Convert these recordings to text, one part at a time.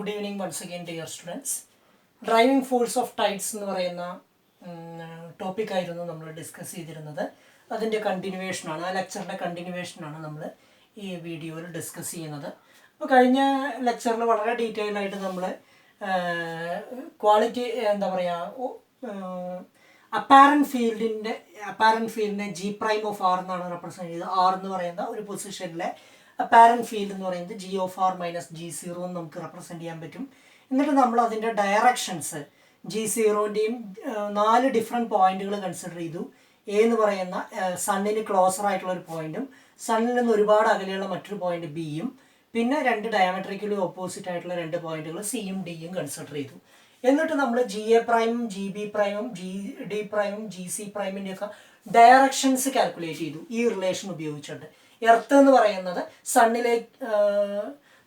Good evening once again dear students. Driving force of tides എന്ന് പറയുന്ന ടോപ്പിക്കായിരുന്നു നമ്മൾ discuss ചെയ്തിരുന്നത്. അതിൻ്റെ കണ്ടിന്യൂവേഷനാണ്, ആ ലെക്ചറിൻ്റെ കണ്ടിന്യൂവേഷനാണ് നമ്മൾ ഈ വീഡിയോയിൽ ഡിസ്കസ് ചെയ്യുന്നത്. അപ്പോൾ കഴിഞ്ഞ ലെക്ചറിൽ വളരെ ഡീറ്റെയിൽ ആയിട്ട് നമ്മൾ ക്വാളിറ്റി എന്താ പറയുക, അപ്പാരൻറ്റ് ഫീൽഡിനെ ജി പ്രൈം ഓഫ് ആർ എന്നാണ് റെപ്രസെൻറ്റ് ചെയ്തത്. ആർ എന്ന് പറയുന്ന ഒരു പൊസിഷനിലെ അപ്പാരൻറ്റ് ഫീൽഡ് എന്ന് പറയുന്നത് G of R minus G zero എന്ന് നമുക്ക് റെപ്രസെൻറ്റ് ചെയ്യാൻ പറ്റും. എന്നിട്ട് നമ്മൾ അതിൻ്റെ ഡയറക്ഷൻസ് ജി സീറോൻ്റെയും 4 ഡിഫറെൻറ്റ് പോയിന്റുകൾ കൺസിഡർ ചെയ്തു. എ എന്ന് പറയുന്ന സണ്ണിന് ക്ലോസർ ആയിട്ടുള്ള ഒരു പോയിന്റും സണ്ണിൽ നിന്ന് ഒരുപാട് അകലെയുള്ള മറ്റൊരു പോയിന്റ് ബിയും, പിന്നെ 2 ഡയമട്രിക്കലി ഓപ്പോസിറ്റ് ആയിട്ടുള്ള 2 പോയിന്റുകൾ സിയും ഡിയും കൺസിഡർ ചെയ്തു. എന്നിട്ട് നമ്മൾ ജി എ പ്രൈമും ജി ബി പ്രൈമും ജി ഡി പ്രൈമും ജി സി പ്രൈമിൻ്റെ ഒക്കെ ഡയറക്ഷൻസ് കാൽക്കുലേറ്റ് ചെയ്തു ഈ റിലേഷൻ ഉപയോഗിച്ചിട്ട്. എർത്ത് എന്ന് പറയുന്നത്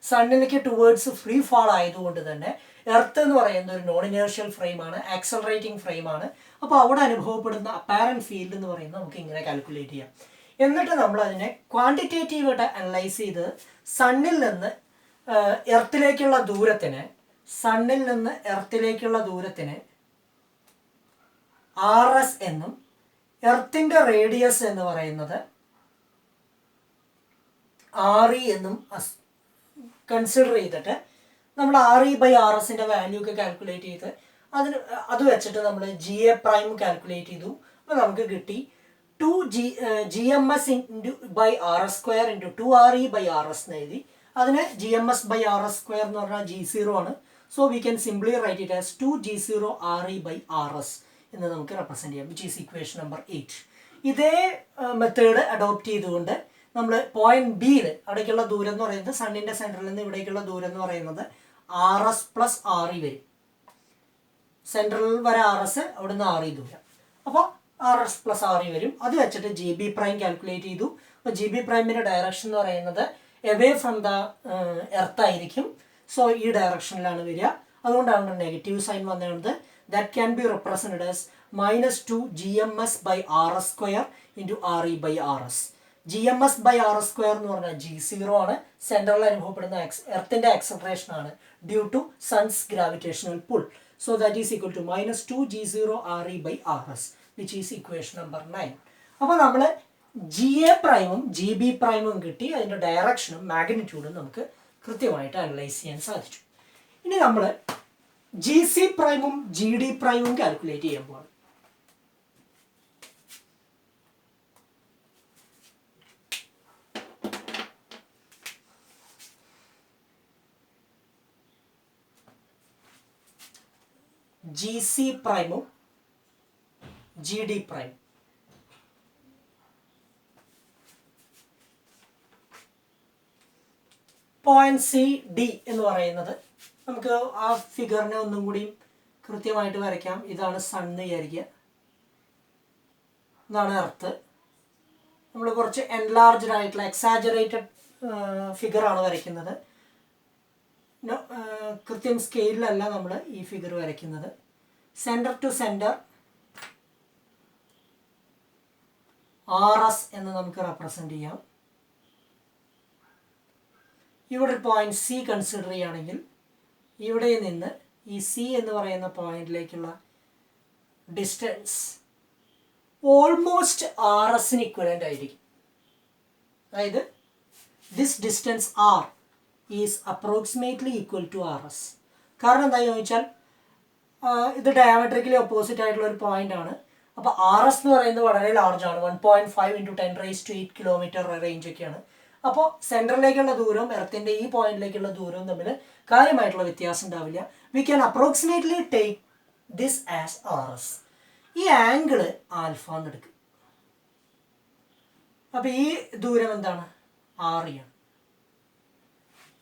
സണ്ണിലേക്ക് ടുവേർഡ്സ് ഫ്രീ ഫാൾ ആയതുകൊണ്ട് തന്നെ എർത്ത് എന്ന് പറയുന്നത് ഒരു നോൺ ഇനേർഷ്യൽ ഫ്രെയിമാണ്, ആക്സലറേറ്റിംഗ് ഫ്രെയിമാണ്. അപ്പോൾ അവിടെ അനുഭവപ്പെടുന്ന അപ്പാരൻറ്റ് ഫീൽഡ് എന്ന് പറയുന്നത് നമുക്ക് ഇങ്ങനെ കാൽക്കുലേറ്റ് ചെയ്യാം. എന്നിട്ട് നമ്മൾ അതിനെ ക്വാണ്ടിറ്റേറ്റീവായിട്ട് അനലൈസ് ചെയ്ത് സണ്ണിൽ നിന്ന് എർത്തിലേക്കുള്ള ദൂരത്തിന് ആർ എസ് എന്നും എർത്തിൻ്റെ റേഡിയസ് എന്ന് പറയുന്നത് ആർ ഇ എന്നും കൺസിഡർ ചെയ്തിട്ട് നമ്മൾ ആർ ഇ ബൈ ആർ എസിൻ്റെ വാല്യൂ ഒക്കെ കാൽക്കുലേറ്റ് ചെയ്ത് അത് വെച്ചിട്ട് നമ്മൾ ജി എ പ്രൈം കാൽക്കുലേറ്റ് ചെയ്തു. അപ്പോൾ നമുക്ക് കിട്ടി 2 by R S square into 2 by R S എന്ന് എഴുതി. അതിന് G M S by R S square എന്ന് പറഞ്ഞാൽ ജി സീറോ ആണ്. So we can simply write it as 2G0 RE by R S എന്ന് നമുക്ക് റെപ്രസെൻറ്റ് ചെയ്യാം, വിച്ച് ഈസ് ഇക്വേഷൻ നമ്പർ 8. ഇതേ മെത്തേഡ് അഡോപ്റ്റ് ചെയ്തുകൊണ്ട് നമ്മൾ പോയിന്റ് ബിയിൽ അവിടേക്കുള്ള ദൂരം എന്ന് പറയുന്നത് സണ്ണിൻ്റെ സെൻറ്ററിൽ നിന്ന് ഇവിടേക്കുള്ള ദൂരം എന്ന് പറയുന്നത് R S plus R E വരും. സെൻട്രൽ വരെ ആർ എസ്, അവിടുന്ന് ആർ ഇ ദൂരം, അപ്പോൾ R S plus R E വരും. അത് വെച്ചിട്ട് ജി ബി പ്രൈം കാൽക്കുലേറ്റ് ചെയ്തു. അപ്പോൾ ജി ബി പ്രൈമിൻ്റെ ഡയറക്ഷൻ എന്ന് പറയുന്നത് എവേ ഫ്രം ദ എർത്ത് ആയിരിക്കും. സോ ഈ ഡയറക്ഷനിലാണ് വരിക. അതുകൊണ്ടാണ് നെഗറ്റീവ് സൈൻ വന്നത്. That can be represented as -2 GMS by R S square into R E by R S. G M S by R S square എന്ന് പറഞ്ഞാൽ ജി സീറോ ആണ്, സെൻട്രലിൽ അനുഭവപ്പെടുന്ന എർത്തിൻ്റെ ആക്സലറേഷൻ ആണ് due to sun's gravitational pull. So that is equal to -2G0 RE by R S, which is equation number 9. അപ്പോൾ നമ്മൾ G A പ്രൈമും ജി ബി പ്രൈമും കിട്ടി. അതിൻ്റെ ഡയറക്ഷനും മാഗ്നിറ്റ്യൂഡും നമുക്ക് കൃത്യമായിട്ട് അനലൈസ് ചെയ്യാൻ സാധിച്ചു. ഇനി നമ്മൾ ജി സി പ്രൈമും ജി ഡി പ്രൈമും കാൽക്കുലേറ്റ് ചെയ്യാൻ പോവാണ്. ജി സി പ്രൈമും G D prime. Point C D എന്ന് പറയുന്നത് നമുക്ക് ആ ഫിഗറിനെ ഒന്നും കൂടി കൃത്യമായിട്ട് വരയ്ക്കാം. ഇതാണ് സൺ എന്ന് വിചാരിക്കുക, ഇതാണ് എർത്ത്. നമ്മൾ കുറച്ച് എൻലാർജ്ഡ് ആയിട്ടുള്ള എക്സാജറേറ്റഡ് ഫിഗറാണ് വരയ്ക്കുന്നത്. കൃത്യം സ്കെയിലല്ല നമ്മൾ ഈ ഫിഗർ വരയ്ക്കുന്നത്. Centre to centre R S എന്ന് നമുക്ക് റെപ്രസെൻറ്റ് ചെയ്യാം. ഇവിടെ ഒരു പോയിന്റ് സി കൺസിഡർ ചെയ്യുകയാണെങ്കിൽ ഇവിടെ നിന്ന് ഈ സി എന്ന് പറയുന്ന പോയിന്റിലേക്കുള്ള ഡിസ്റ്റൻസ് ഓൾമോസ്റ്റ് ആർ എസിന് ഇക്വലൻ്റ് ആയിരിക്കും. അതായത് this distance R is approximately equal to R S. കാരണം എന്താണെന്ന് ചോദിച്ചാൽ ഇത് ഡയമട്രിക്കലി ഓപ്പോസിറ്റ് ആയിട്ടുള്ള ഒരു പോയിന്റ് ആണ്. അപ്പോൾ ആർ എസ് എന്ന് പറയുന്നത് വളരെ ലാർജ് ആണ്, 1.5 × 10⁻⁸ കിലോമീറ്റർ റേഞ്ച് ഒക്കെയാണ്. അപ്പോൾ സെൻറ്ററിലേക്കുള്ള ദൂരവും എർത്തിൻ്റെ ഈ പോയിന്റിലേക്കുള്ള ദൂരവും തമ്മിൽ കാര്യമായിട്ടുള്ള വ്യത്യാസം ഉണ്ടാവില്ല. We can approximately take this as R S. ഈ ആംഗിള് ആൽഫ എന്ന് എടുക്കും. അപ്പോൾ ഈ ദൂരം എന്താണ്? ആർ ഇ ആണ്.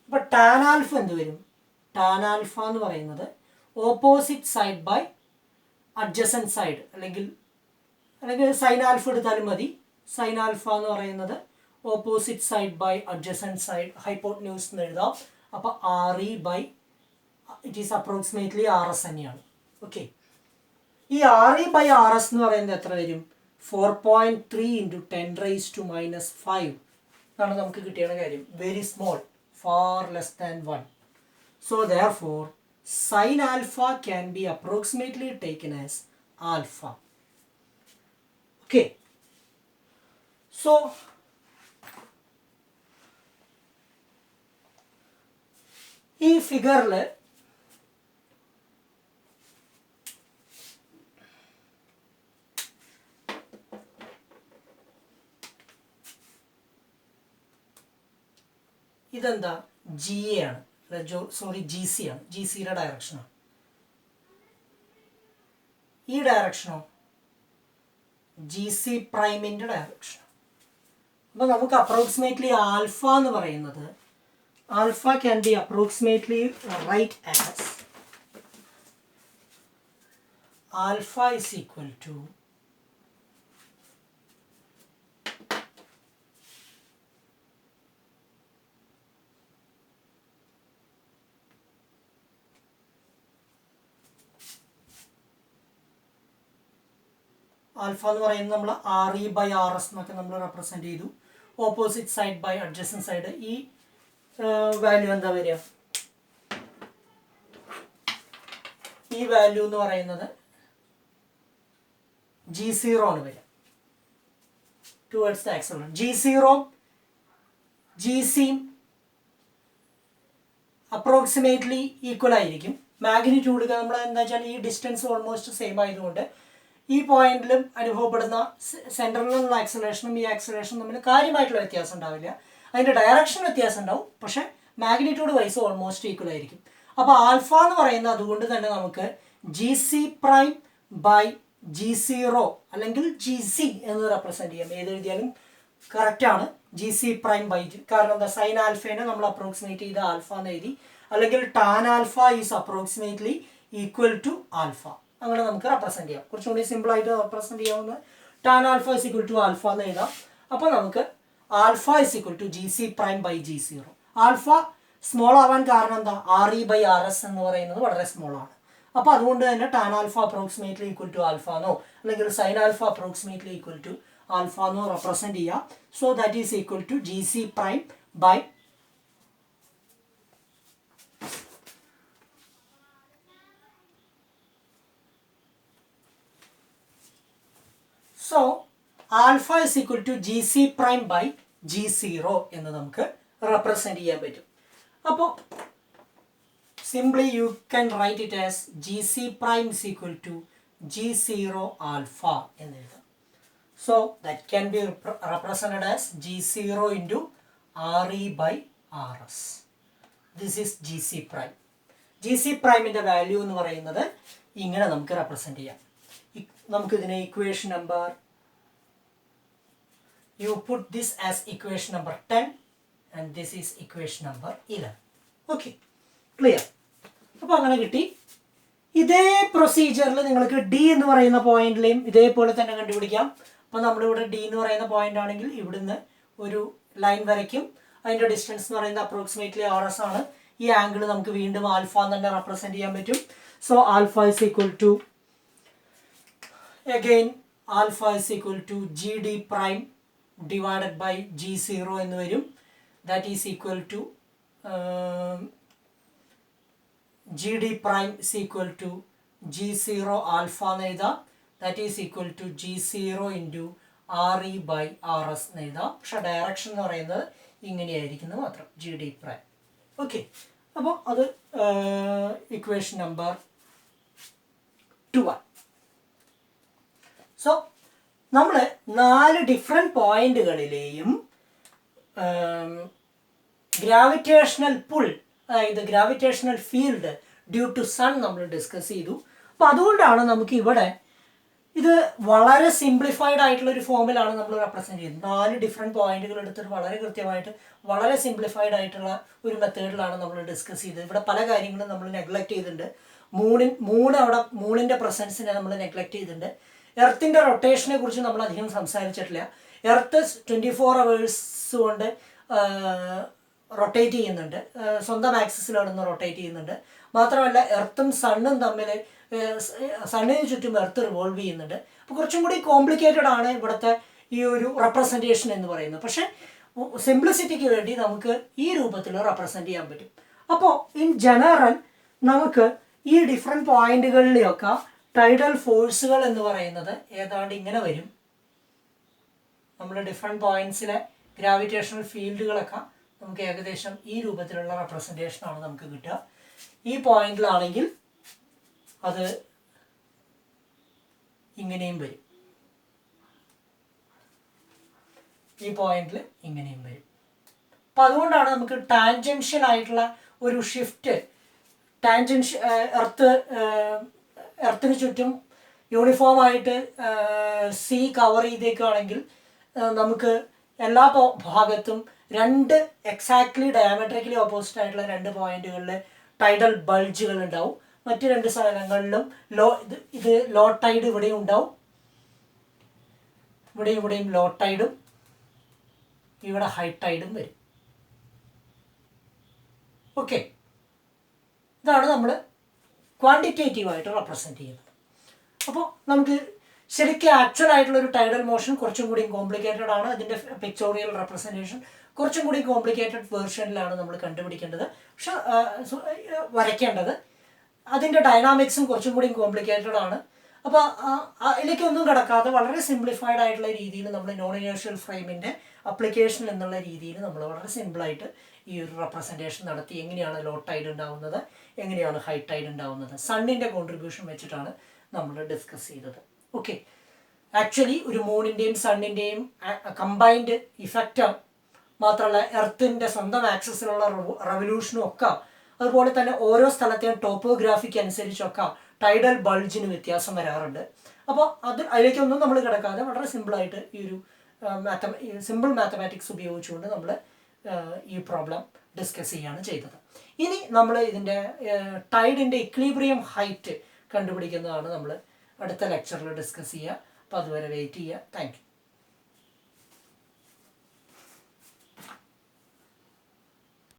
അപ്പോൾ ടാൻ ആൽഫ എന്ത് വരും? ടാൻ ആൽഫ എന്ന് പറയുന്നത് opposite side by adjacent side, അല്ലെങ്കിൽ സൈൻ ആൽഫ എടുത്താലും മതി. സൈൻ ആൽഫ എന്ന് പറയുന്നത് opposite side by adjacent side, hypotenuse എന്ന് എഴുതാം. അപ്പോൾ R E by it is approximately R S തന്നെയാണ്. ഓക്കെ, ഈ R E by R S എന്ന് പറയുന്നത് എത്ര വരും? 4.3 × 10⁻⁵ ഇതാണ് നമുക്ക് കിട്ടിയ കാര്യം. Very small, far less than 1. So therefore sin alpha can be approximately taken as alpha. Okay, so ഈ ഫിഗറിൽ ഇതെന്താ ജി എ ആണ്, സോറി ജി സി ആണ്, ജി സിയുടെ ഡയറക്ഷനാണ്. ഈ ഡയറക്ഷനോ ജി സി പ്രൈമിൻ്റെ ഡയറക്ഷൻ. അപ്പോൾ നമുക്ക് അപ്രോക്സിമേറ്റ്ലി ആൽഫ എന്ന് പറയുന്നത്, alpha can be approximately write as alpha is equal to alpha എന്ന് പറയുന്നത് നമ്മൾ R E by R S എന്നൊക്കെ നമ്മൾ റെപ്രസെൻറ്റ് ചെയ്തു. Opposite side by adjacent side. ഈ വാല്യൂ എന്താ വരിക? ഈ വാല്യൂ എന്ന് പറയുന്നത് ജി സീറോ ആണ് വരിക towards the acceleration. G zero G സിയും അപ്രോക്സിമേറ്റ്ലി ഈക്വൽ ആയിരിക്കും. മാഗ്നിറ്റ്യൂഡ് നമ്മൾ എന്താ വെച്ചാൽ ഈ ഡിസ്റ്റൻസ് ഓൾമോസ്റ്റ് സെയിം ആയതുകൊണ്ട് ഈ പോയിന്റിലും അനുഭവപ്പെടുന്ന സെൻട്രലിലുള്ള ആക്സിലറേഷനും ഈ ആക്സിലറേഷനും തമ്മിൽ കാര്യമായിട്ടുള്ള വ്യത്യാസം ഉണ്ടാവില്ല. അതിൻ്റെ ഡയറക്ഷൻ വ്യത്യാസം ഉണ്ടാവും, പക്ഷേ മാഗ്നിറ്റ്യൂഡ് വൈസ് ഓൾമോസ്റ്റ് ഈക്വൽ ആയിരിക്കും. അപ്പോൾ ആൽഫ എന്ന് പറയുന്നത് അതുകൊണ്ട് തന്നെ നമുക്ക് G C prime by G zero അല്ലെങ്കിൽ ജി സി എന്ന് റെപ്രസെൻറ്റ് ചെയ്യാം. ഏത് എഴുതിയാലും കറക്റ്റാണ്. G C prime by G, കാരണം എന്താ, സൈൻ ആൽഫേനെ നമ്മൾ അപ്രോക്സിമേറ്റ് ചെയ്ത ആൽഫ എന്ന് എഴുതി, അല്ലെങ്കിൽ tan alpha is approximately equal to alpha, അങ്ങനെ നമുക്ക് റെപ്രസെൻറ്റ് ചെയ്യാം. കുറച്ചും കൂടി സിമ്പിളായിട്ട് റെപ്രസെൻറ്റ് ചെയ്യാവുന്ന tan alpha is equal to alpha എന്ന് എഴുതാം. അപ്പോൾ നമുക്ക് alpha is equal to G C prime by G zero. Alpha small ആവാൻ കാരണം എന്താ, R E by R S എന്ന് പറയുന്നത് വളരെ സ്മോൾ ആണ്. അപ്പോൾ അതുകൊണ്ട് തന്നെ tan alpha approximately equal to alpha എന്നോ അല്ലെങ്കിൽ sine alpha approximately equal to alpha എന്നോ റെപ്രസെൻറ്റ് ചെയ്യാം. So that is equal to G C prime by so alpha is equal to G C prime by G zero എന്ന് നമുക്ക് represent ചെയ്യാൻ പറ്റും. അപ്പോൾ simply you can write it as G C prime is equal to G zero alpha എന്ന് എഴുതാം. So that can be represented as G zero into R E by R S. This is G C prime. G C പ്രൈമിൻ്റെ value എന്ന് പറയുന്നത് ഇങ്ങനെ നമുക്ക് represent ചെയ്യാം. നമുക്കിതിനെ equation number, you put this as equation number 10 and this is equation number 11. Okay, clear? അപ്പോൾ അങ്ങനെ കിട്ടി. ഇതേ പ്രൊസീജിയറിൽ നിങ്ങൾക്ക് ഡി എന്ന് പറയുന്ന പോയിന്റിലെയും ഇതേപോലെ തന്നെ കണ്ടുപിടിക്കാം. അപ്പോൾ നമ്മളിവിടെ ഡി എന്ന് പറയുന്ന പോയിന്റ് ആണെങ്കിൽ ഇവിടുന്ന് ഒരു ലൈൻ വരയ്ക്കും. അതിൻ്റെ ഡിസ്റ്റൻസ് എന്ന് പറയുന്നത് അപ്രോക്സിമേറ്റ്ലി ആർ എസ് ആണ്. ഈ ആംഗിൾ നമുക്ക് വീണ്ടും ആൽഫ എന്ന് തന്നെ റെപ്രസെൻറ്റ് ചെയ്യാൻ പറ്റും. So alpha is equal to, again alpha is equal to gd prime divided by g0 എന്ന് വരും. that is equal to gd prime is equal to g0 alpha എന്ന് എഴുതാം. that is equal to g0 into re by rs എന്ന് എഴുതാം. പക്ഷെ direction എന്ന് പറയുന്നത് ഇങ്ങനെയായിരിക്കുന്നത് മാത്രം, gd prime. ഓക്കെ, അപ്പോൾ അത് ഇക്വേഷൻ നമ്പർ 2. സോ നമ്മൾ 4 ഡിഫറെൻറ്റ് പോയിന്റുകളിലെയും ഗ്രാവിറ്റേഷണൽ പുൾ, അതായത് gravitational field due to sun നമ്മൾ ഡിസ്കസ് ചെയ്തു. അപ്പോൾ അതുകൊണ്ടാണ് നമുക്ക് ഇവിടെ ഇത് വളരെ സിംപ്ലിഫൈഡ് ആയിട്ടുള്ള ഒരു ഫോമിലാണ് നമ്മൾ റെപ്രസെൻറ്റ് ചെയ്യുന്നത്. 4 ഡിഫറെൻറ്റ് പോയിന്റുകൾ എടുത്തിട്ട് വളരെ കൃത്യമായിട്ട് വളരെ സിംപ്ലിഫൈഡ് ആയിട്ടുള്ള ഒരു മെത്തേഡിലാണ് നമ്മൾ ഡിസ്കസ് ചെയ്തത്. ഇവിടെ പല കാര്യങ്ങളും നമ്മൾ നെഗ്ലക്റ്റ് ചെയ്തിട്ടുണ്ട്. മൂണിൻ്റെ പ്രസൻസിനെ നമ്മൾ നെഗ്ലക്റ്റ് ചെയ്തിട്ടുണ്ട്. എർത്തിൻ്റെ റൊട്ടേഷനെ കുറിച്ച് നമ്മൾ അധികം സംസാരിച്ചിട്ടില്ല. എർത്ത് 24 hours കൊണ്ട് റൊട്ടേറ്റ് ചെയ്യുന്നുണ്ട്, സ്വന്തം ആക്സിസിൽ നിന്ന് റൊട്ടേറ്റ് ചെയ്യുന്നുണ്ട്. മാത്രമല്ല എർത്തും സണ്ണും തമ്മിൽ, സണ്ണിന് ചുറ്റും എർത്ത് റിവോൾവ് ചെയ്യുന്നുണ്ട്. അപ്പോൾ കുറച്ചും കൂടി കോംപ്ലിക്കേറ്റഡ് ആണ് ഇവിടുത്തെ ഈ ഒരു റെപ്രസെൻറ്റേഷൻ എന്ന് പറയുന്നത്. പക്ഷേ സിംപ്ലിസിറ്റിക്ക് വേണ്ടി നമുക്ക് ഈ രൂപത്തിൽ റെപ്രസെൻറ്റ് ചെയ്യാൻ പറ്റും. അപ്പോൾ ഇൻ ജനറൽ നമുക്ക് ഈ ഡിഫറെൻറ്റ് പോയിന്റുകളിലൊക്കെ ടൈഡൽ ഫോഴ്സുകൾ എന്ന് പറയുന്നത് ഏതാണ്ട് ഇങ്ങനെ വരും. നമ്മൾ ഡിഫറെൻറ്റ് പോയിന്റ്സിലെ ഗ്രാവിറ്റേഷണൽ ഫീൽഡുകളൊക്കെ നമുക്ക് ഏകദേശം ഈ രൂപത്തിലുള്ള റെപ്രസെൻറ്റേഷനാണ് നമുക്ക് കിട്ടുക. ഈ പോയിന്റിലാണെങ്കിൽ അത് ഇങ്ങനെയും വരും, ഈ പോയിന്റിൽ ഇങ്ങനെയും വരും. അപ്പം അതുകൊണ്ടാണ് നമുക്ക് ടാൻജൻഷ്യൽ ആയിട്ടുള്ള ഒരു ഷിഫ്റ്റ്, എർത്തിന് ചുറ്റും യൂണിഫോം ആയിട്ട് സി കവർ ചെയ്തേക്കുകയാണെങ്കിൽ നമുക്ക് എല്ലാ ഭാഗത്തും രണ്ട് എക്സാക്ട്ലി ഡയമട്രിക്കലി ഓപ്പോസിറ്റ് ആയിട്ടുള്ള രണ്ട് പോയിന്റുകളിൽ ടൈഡൽ ബൾജുകൾ ഉണ്ടാവും. മറ്റ് രണ്ട് സ്ഥലങ്ങളിലും ഇത് ലോ ടൈഡ് ഇവിടെയും ഉണ്ടാവും, ഇവിടെയും ലോ ടൈഡും ഇവിടെ ഹൈ ടൈഡും വരും. ഓക്കെ, ഇതാണ് നമ്മൾ ക്വാണ്ടിറ്റേറ്റീവായിട്ട് റെപ്രസെൻറ്റ് ചെയ്യുന്നത്. അപ്പോൾ നമുക്ക് ശരിക്കും ആക്ച്വൽ ആയിട്ടുള്ള ഒരു ടൈഡൽ മോഷൻ കുറച്ചും കൂടി കോംപ്ലിക്കേറ്റഡ് ആണ്. അതിൻ്റെ പിക്ചോറിയൽ റെപ്രസെൻറ്റേഷൻ കുറച്ചും കൂടി കോംപ്ലിക്കേറ്റഡ് വേർഷനിലാണ് നമ്മൾ കണ്ടുപിടിക്കേണ്ടത്, പക്ഷെ വരയ്ക്കേണ്ടത്. അതിൻ്റെ ഡൈനാമിക്സും കുറച്ചും കൂടി കോംപ്ലിക്കേറ്റഡ് ആണ്. അപ്പോൾ അതിലേക്കൊന്നും കിടക്കാതെ വളരെ സിംപ്ലിഫൈഡ് ആയിട്ടുള്ള രീതിയിൽ നമ്മൾ നോൺ ഇനേർഷ്യൽ ഫ്രെയിമിൻ്റെ അപ്ലിക്കേഷൻ എന്നുള്ള രീതിയിൽ നമ്മൾ വളരെ സിമ്പിളായിട്ട് ഈ ഒരു റെപ്രസെൻറ്റേഷൻ നടത്തി. എങ്ങനെയാണ് ലോ ടൈഡ് ഉണ്ടാവുന്നത്, എങ്ങനെയാണ് ഹൈ ടൈഡ് ഉണ്ടാവുന്നത്, സണ്ണിൻ്റെ കോൺട്രിബ്യൂഷൻ വെച്ചിട്ടാണ് നമ്മൾ ഡിസ്കസ് ചെയ്തത്. ഓക്കെ, ആക്ച്വലി ഒരു മൂണിൻ്റെയും സണ്ണിൻ്റെയും കമ്പൈൻഡ് ഇഫക്റ്റ് മാത്രമല്ല എർത്തിൻ്റെ സ്വന്തം ആക്സസിലുള്ള റെവല്യൂഷനും ഒക്കെ, അതുപോലെ തന്നെ ഓരോ സ്ഥലത്തെയും ടോപ്പോഗ്രാഫിക്ക് അനുസരിച്ചൊക്കെ ടൈഡൽ ബൾജിന് വ്യത്യാസം വരാറുണ്ട്. അപ്പോൾ അതിലേക്കൊന്നും നമ്മൾ കിടക്കാതെ വളരെ സിമ്പിളായിട്ട് ഈ ഒരു സിമ്പിൾ മാത്തമാറ്റിക്സ് ഉപയോഗിച്ചുകൊണ്ട് നമ്മൾ ഈ പ്രോബ്ലം ഡിസ്കസ് ചെയ്യുകയാണ് ചെയ്തത്. ഇനി നമ്മൾ ഇതിൻ്റെ ടൈഡിൻ്റെ ഇക്വിലിബ്രിയം ഹൈറ്റ് കണ്ടുപിടിക്കുന്നതാണ് നമ്മൾ അടുത്ത ലെക്ചറിൽ ഡിസ്കസ് ചെയ്യുക. അപ്പോൾ അതുവരെ വെയിറ്റ് ചെയ്യുക. Thank you.